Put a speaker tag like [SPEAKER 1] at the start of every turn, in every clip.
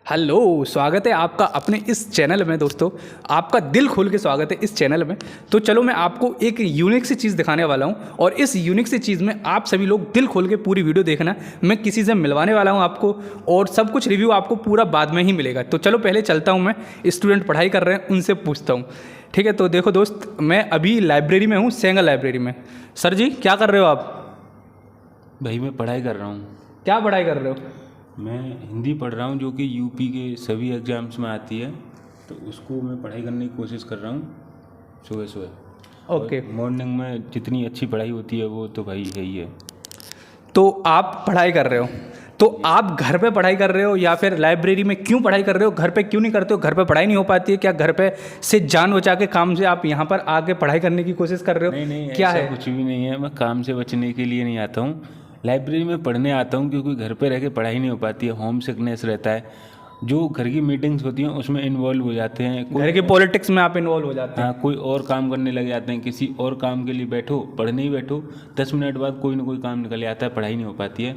[SPEAKER 1] Hello, स्वागत है आपका अपने इस चैनल में। दोस्तों, आपका दिल खोल के स्वागत है इस चैनल में। तो चलो मैं आपको एक यूनिक सी चीज़ दिखाने वाला हूं और इस यूनिक सी चीज़ में आप सभी लोग दिल खोल के पूरी वीडियो देखना। मैं किसी से मिलवाने वाला हूं आपको और सब कुछ रिव्यू आपको पूरा बाद में ही मिलेगा। तो चलो पहले चलता हूँ, मैं स्टूडेंट पढ़ाई कर रहे हैं उनसे पूछता हूँ। ठीक है, तो देखो दोस्त, मैं अभी लाइब्रेरी में हूँ, सेंगर लाइब्रेरी में। सर जी, क्या कर रहे हो आप?
[SPEAKER 2] भाई मैं पढ़ाई कर रहा हूँ।
[SPEAKER 1] क्या पढ़ाई कर रहे हो?
[SPEAKER 2] मैं हिंदी पढ़ रहा हूँ जो कि यूपी के सभी एग्ज़ाम्स में आती है, तो उसको मैं पढ़ाई करने की कोशिश कर रहा हूँ सुबह सुबह।
[SPEAKER 1] ओके।
[SPEAKER 2] मॉर्निंग में जितनी अच्छी पढ़ाई होती है वो तो भाई है ही है।
[SPEAKER 1] तो आप पढ़ाई कर रहे हो, तो आप घर पे पढ़ाई कर रहे हो या फिर लाइब्रेरी में? क्यों पढ़ाई कर रहे हो? घर पे क्यों नहीं करते हो? घर पे पढ़ाई नहीं हो पाती है क्या? घर पे से जान बचा के काम से आप यहाँ पर आके पढ़ाई करने की कोशिश कर रहे हो?
[SPEAKER 2] नहीं,
[SPEAKER 1] क्या
[SPEAKER 2] ऐसा
[SPEAKER 1] है?
[SPEAKER 2] कुछ भी नहीं है। मैं काम से बचने के लिए नहीं आता हूँ, लाइब्रेरी में पढ़ने आता हूँ, क्योंकि घर पे रह के पढ़ाई नहीं हो पाती है। होम सिकनेस रहता है, जो घर की मीटिंग्स होती हैं उसमें इन्वॉल्व हो जाते हैं।
[SPEAKER 1] घर की पॉलिटिक्स में आप इन्वॉल्व हो जाते हैं।
[SPEAKER 2] हाँ, कोई और काम करने लग जाते हैं, किसी और काम के लिए बैठो, पढ़ने ही बैठो, 10 मिनट बाद कोई ना कोई काम निकल आता है, पढ़ाई नहीं हो पाती है।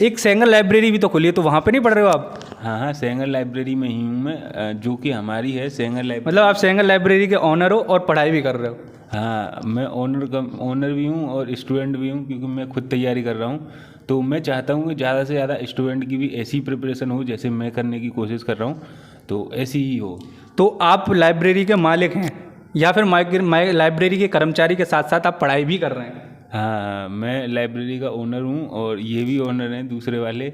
[SPEAKER 1] एक सेंगर लाइब्रेरी भी तो खुली है, तो वहाँ पे नहीं पढ़ रहे हो आप?
[SPEAKER 2] हाँ, सेंगर लाइब्रेरी में ही हूँ मैं, जो कि हमारी है सेंगर लाइब्रेरी।
[SPEAKER 1] मतलब आप सेंगर लाइब्रेरी के ऑनर हो और पढ़ाई भी कर रहे हो?
[SPEAKER 2] हाँ, मैं ओनर भी हूँ और स्टूडेंट भी हूँ, क्योंकि मैं खुद तैयारी कर रहा हूँ। तो मैं चाहता हूँ कि ज़्यादा से ज़्यादा स्टूडेंट की भी ऐसी प्रिपरेशन हो जैसे मैं करने की कोशिश कर रहा हूँ, तो ऐसी ही हो।
[SPEAKER 1] तो आप लाइब्रेरी के मालिक हैं या फिर लाइब्रेरी के कर्मचारी के साथ साथ आप पढ़ाई भी कर रहे हैं?
[SPEAKER 2] हाँ, मैं लाइब्रेरी का ओनर हूँ और ये भी ओनर हैं दूसरे वाले।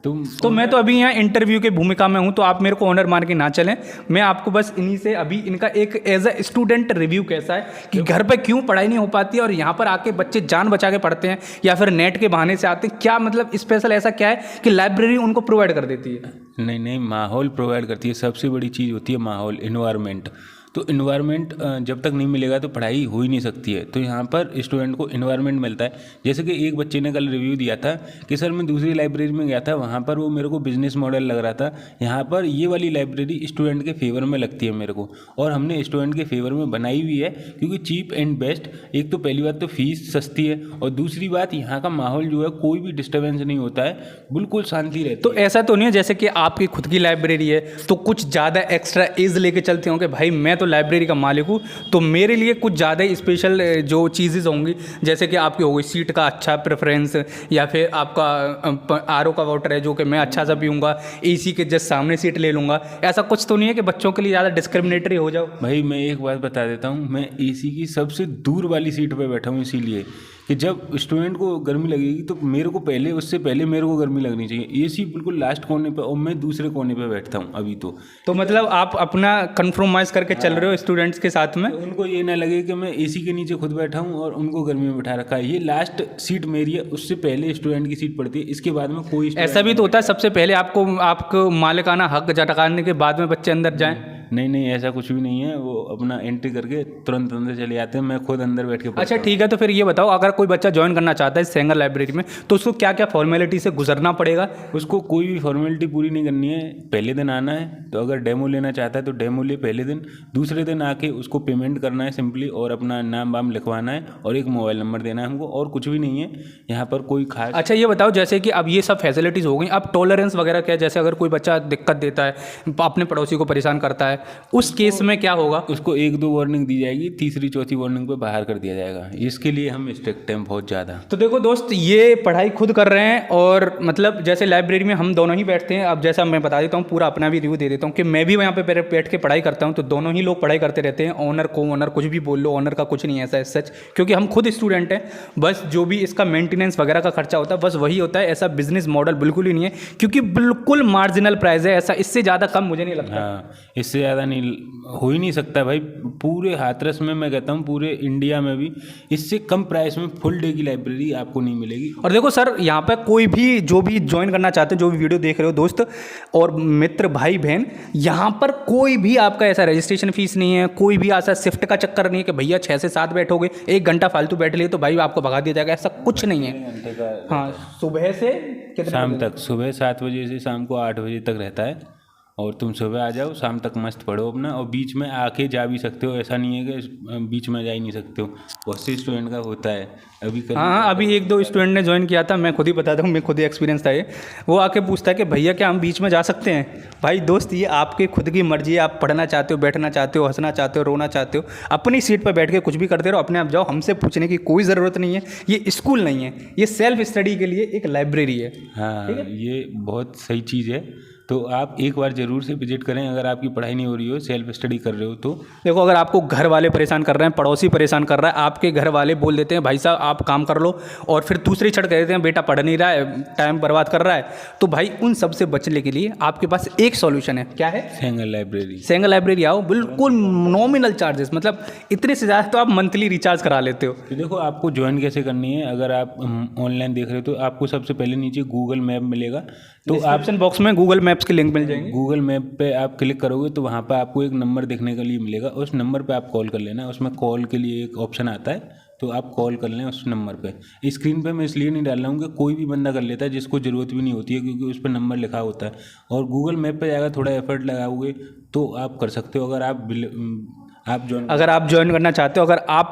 [SPEAKER 1] तो मैं तो अभी यहाँ इंटरव्यू की भूमिका में हूँ, तो आप मेरे को ऑनर मान के ना चलें। मैं आपको बस इन्हीं से अभी इनका एक एज अ स्टूडेंट रिव्यू कैसा है कि घर पे क्यों पढ़ाई नहीं हो पाती है और यहाँ पर आके बच्चे जान बचा के पढ़ते हैं या फिर नेट के बहाने से आते हैं। क्या मतलब स्पेशल ऐसा क्या है कि लाइब्रेरी उनको प्रोवाइड कर देती है?
[SPEAKER 2] नहीं, माहौल प्रोवाइड करती है। सबसे बड़ी चीज़ होती है माहौल, इन्वायरमेंट। तो इन्वायरमेंट जब तक नहीं मिलेगा तो पढ़ाई हो ही नहीं सकती है। तो यहाँ पर स्टूडेंट को इन्वायरमेंट मिलता है। जैसे कि एक बच्चे ने कल रिव्यू दिया था कि सर मैं दूसरी लाइब्रेरी में गया था, वहाँ पर वो मेरे को बिजनेस मॉडल लग रहा था, यहाँ पर ये वाली लाइब्रेरी स्टूडेंट के फेवर में लगती है मेरे को, और हमने स्टूडेंट के फेवर में बनाई हुई है, क्योंकि चीप एंड बेस्ट। एक तो पहली बात तो फीस सस्ती है, और दूसरी बात यहाँ का माहौल जो है कोई भी डिस्टर्बेंस नहीं होता है, बिल्कुल शांति रहती है।
[SPEAKER 1] तो ऐसा तो नहीं है जैसे कि आपकी खुद की लाइब्रेरी है तो कुछ ज़्यादा एक्स्ट्रा एज लेके चलते होंगे, भाई मैं तो लाइब्रेरी का मालिक हूँ तो मेरे लिए कुछ ज़्यादा ही स्पेशल जो चीज़ें होंगी, जैसे कि आपकी हो गई सीट का अच्छा प्रेफरेंस, या फिर आपका आरओ का वाटर है जो कि मैं अच्छा सा पीऊँगा, एसी के जस्ट सामने सीट ले लूँगा। ऐसा कुछ तो नहीं है कि बच्चों के लिए ज़्यादा डिस्क्रिमिनेटरी हो जाओ?
[SPEAKER 2] भाई मैं एक बात बता देता हूँ, मैं एसी की सबसे दूर वाली सीट पर बैठा हूँ, इसीलिए कि जब स्टूडेंट को गर्मी लगेगी तो मेरे को पहले, उससे पहले मेरे को गर्मी लगनी चाहिए। एसी बिल्कुल लास्ट कोने पे और मैं दूसरे कोने पे बैठता हूँ अभी तो
[SPEAKER 1] मतलब आप अपना कंप्रोमाइज़ करके चल रहे हो स्टूडेंट्स के साथ में?
[SPEAKER 2] तो उनको ये ना लगे कि मैं एसी के नीचे खुद बैठा हूँ और उनको गर्मी में बैठा रखा है। ये लास्ट सीट मेरी है, उससे पहले स्टूडेंट की सीट पड़ती है, इसके बाद में कोई
[SPEAKER 1] ऐसा भी तो होता है सबसे पहले आपको मालिकाना हक जताने के बाद में बच्चे अंदर जाएं?
[SPEAKER 2] नहीं, ऐसा कुछ भी नहीं है। वो अपना एंट्री करके तुरंत अंदर चले जाते हैं, मैं खुद अंदर बैठ के
[SPEAKER 1] अच्छा ठीक है, तो फिर ये बताओ, अगर कोई बच्चा ज्वाइन करना चाहता है सेंगर लाइब्रेरी में तो उसको क्या क्या फॉर्मेलिटी से गुजरना पड़ेगा?
[SPEAKER 2] उसको कोई भी फॉर्मेलिटी पूरी नहीं करनी है। पहले दिन आना है, तो अगर डेमो लेना चाहता है तो डेमो ले पहले दिन। दूसरे दिन आके उसको पेमेंट करना है सिंपली, और अपना नाम वाम लिखवाना है और एक मोबाइल नंबर देना है हमको, और कुछ भी नहीं है यहाँ पर कोई खास।
[SPEAKER 1] अच्छा ये बताओ, जैसे कि अब ये सब फैसिलिटीज़ हो गई, अब टॉलरेंस वगैरह क्या है? जैसे अगर कोई बच्चा दिक्कत देता है, अपने पड़ोसी को परेशान करता है, उस केस में क्या होगा?
[SPEAKER 2] उसको 1-2 वार्निंग दी जाएगी, तीसरी चौथी वार्निंग पे बाहर कर दिया जाएगा। इसके लिए हम स्ट्रिक्ट हैं बहुत ज़्यादा।
[SPEAKER 1] तो देखो दोस्त, ये पढ़ाई खुद कर रहे हैं और मतलब जैसे लाइब्रेरी में हम दोनों ही बैठते हैं। अब जैसा मैं बता देता हूँ, पूरा अपना भी रिव्यू दे देता हूँ कि मैं भी यहाँ पे बैठ के पढ़ाई करता हूँ, तो दोनों ही लोग पढ़ाई करते रहते हैं। ऑनर को ओनर कुछ भी बोल लो, ऑनर का कुछ नहीं है ऐसा सच, क्योंकि हम खुद स्टूडेंट हैं। बस जो भी इसका मेंटेनेंस वगैरह का खर्चा होता है बस वही होता है। ऐसा बिजनेस मॉडल बिल्कुल ही नहीं है, क्योंकि बिल्कुल मार्जिनल प्राइस है ऐसा, इससे ज़्यादा कम मुझे नहीं लगता।
[SPEAKER 2] हाँ, इससे ज़्यादा नहीं हो ही नहीं सकता भाई। पूरे हाथरस में, मैं कहता हूँ पूरे इंडिया में भी इससे कम प्राइस में फुल डे की लाइब्रेरी आपको नहीं मिलेगी।
[SPEAKER 1] और देखो सर, यहाँ पे कोई भी जो भी ज्वाइन करना चाहते हैं, जो भी वीडियो देख रहे हो दोस्त और मित्र भाई बहन, यहाँ पर कोई भी आपका ऐसा रजिस्ट्रेशन फीस नहीं है, कोई भी ऐसा शिफ्ट का चक्कर नहीं है कि भैया 6 से 7 बैठोगे, 1 घंटा फालतू बैठ लिए तो भाई आपको भगा दिया जाएगा, ऐसा कुछ नहीं है। हाँ, सुबह से कितने
[SPEAKER 2] शाम तक, सुबह 7 बजे से शाम को 8 बजे तक रहता है, और तुम सुबह आ जाओ, शाम तक मस्त पढ़ो अपना, और बीच में आके जा भी सकते हो, ऐसा नहीं है कि बीच में जा ही नहीं सकते हो। बहुत से स्टूडेंट का होता है अभी
[SPEAKER 1] हाँ, अभी 1-2 स्टूडेंट ने ज्वाइन किया था, मैं खुद ही बताता हूँ, मैं खुद ही एक्सपीरियंस था ये। वो आके पूछता है कि भैया क्या हम बीच में जा सकते हैं? भाई दोस्त, ये आपके खुद की मर्जी है, आप पढ़ना चाहते हो, बैठना चाहते हो, हंसना चाहते हो, रोना चाहते हो, अपनी सीट पर बैठ के कुछ भी करते रहो, अपने आप जाओ, हमसे पूछने की कोई ज़रूरत नहीं है। ये स्कूल नहीं है, ये सेल्फ स्टडी के लिए एक लाइब्रेरी है।
[SPEAKER 2] हाँ, ये बहुत सही चीज़ है। तो आप एक बार ज़रूर से विजिट करें अगर आपकी पढ़ाई नहीं हो रही हो, सेल्फ स्टडी कर रहे हो तो।
[SPEAKER 1] देखो, अगर आपको घर वाले परेशान कर रहे हैं, पड़ोसी परेशान कर रहा है, आपके घर वाले बोल देते हैं भाई साहब आप काम कर लो, और फिर दूसरी छड़ कह देते हैं बेटा पढ़ नहीं रहा है, टाइम बर्बाद कर रहा है, तो भाई उन सब से बचने के लिए आपके पास एक सॉल्यूशन है। क्या है?
[SPEAKER 2] सेंगल लाइब्रेरी।
[SPEAKER 1] सेंगल लाइब्रेरी आओ, बिल्कुल नॉमिनल चार्जेस, मतलब इतने से ज़्यादा तो आप मंथली रिचार्ज करा लेते हो।
[SPEAKER 2] तो देखो, आपको ज्वाइन कैसे करनी है। अगर आप ऑनलाइन देख रहे हो तो आपको सबसे पहले नीचे गूगल मैप मिलेगा, तो आप
[SPEAKER 1] ऑप्शन बॉक्स में गूगल मैप्स के लिंक मिल जाएंगे।
[SPEAKER 2] गूगल मैप पे आप क्लिक करोगे तो वहाँ पे आपको एक नंबर देखने के लिए मिलेगा, उस नंबर पे आप कॉल कर लेना। उसमें कॉल के लिए एक ऑप्शन आता है, तो आप कॉल कर लें उस नंबर पे। स्क्रीन पे मैं इसलिए नहीं डाल रहा हूँ कि कोई भी बंदा कर लेता है जिसको ज़रूरत भी नहीं होती है, क्योंकि उस पर नंबर लिखा होता है। और गूगल मैप पे जाकर थोड़ा एफर्ट लगाओगे तो आप कर सकते हो। अगर
[SPEAKER 1] अगर आप ज्वाइन करना चाहते हो, अगर आप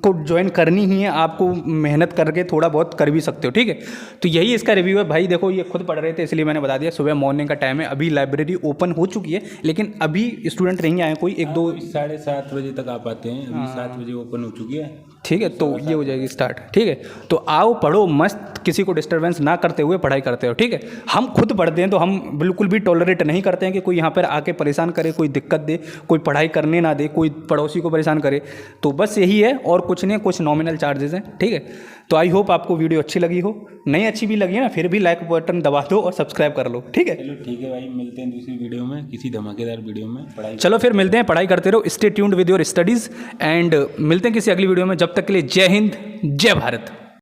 [SPEAKER 1] को ज्वाइन करनी ही है, आपको मेहनत करके थोड़ा बहुत कर भी सकते हो, ठीक है। तो यही इसका रिव्यू है भाई। देखो, ये खुद पढ़ रहे थे इसलिए मैंने बता दिया। सुबह मॉर्निंग का टाइम है, अभी लाइब्रेरी ओपन हो चुकी है, लेकिन अभी स्टूडेंट नहीं आए कोई, 1-2
[SPEAKER 2] 7:30 बजे तक आ पाते हैं। अभी 7 बजे ओपन हो चुकी है,
[SPEAKER 1] ठीक है। तो ये हो जाएगी स्टार्ट, ठीक है। तो आओ, पढ़ो मस्त, किसी को डिस्टर्बेंस ना करते हुए पढ़ाई करते हो, ठीक है। हम खुद पढ़ते हैं तो हम बिल्कुल भी टॉलरेट नहीं करते हैं कि कोई यहाँ पर आके परेशान करे, कोई दिक्कत दे, कोई पढ़ाई करने ना दे, कोई पड़ोसी को परेशान करे। तो बस यही है, और कुछ नहीं, कुछ नॉमिनल चार्जेस हैं, ठीक है। तो आई होप आपको वीडियो अच्छी लगी हो। नहीं अच्छी भी लगी है ना, फिर भी लाइक बटन दबा दो और सब्सक्राइब कर लो, ठीक है।
[SPEAKER 2] चलो ठीक है भाई, मिलते हैं दूसरी वीडियो में, किसी धमाकेदार वीडियो में पढ़ाई।
[SPEAKER 1] चलो फिर मिलते हैं, पढ़ाई करते रहो, stay tuned with your studies, and मिलते हैं किसी अगली वीडियो में। जब तक के लिए जय हिंद, जय भारत।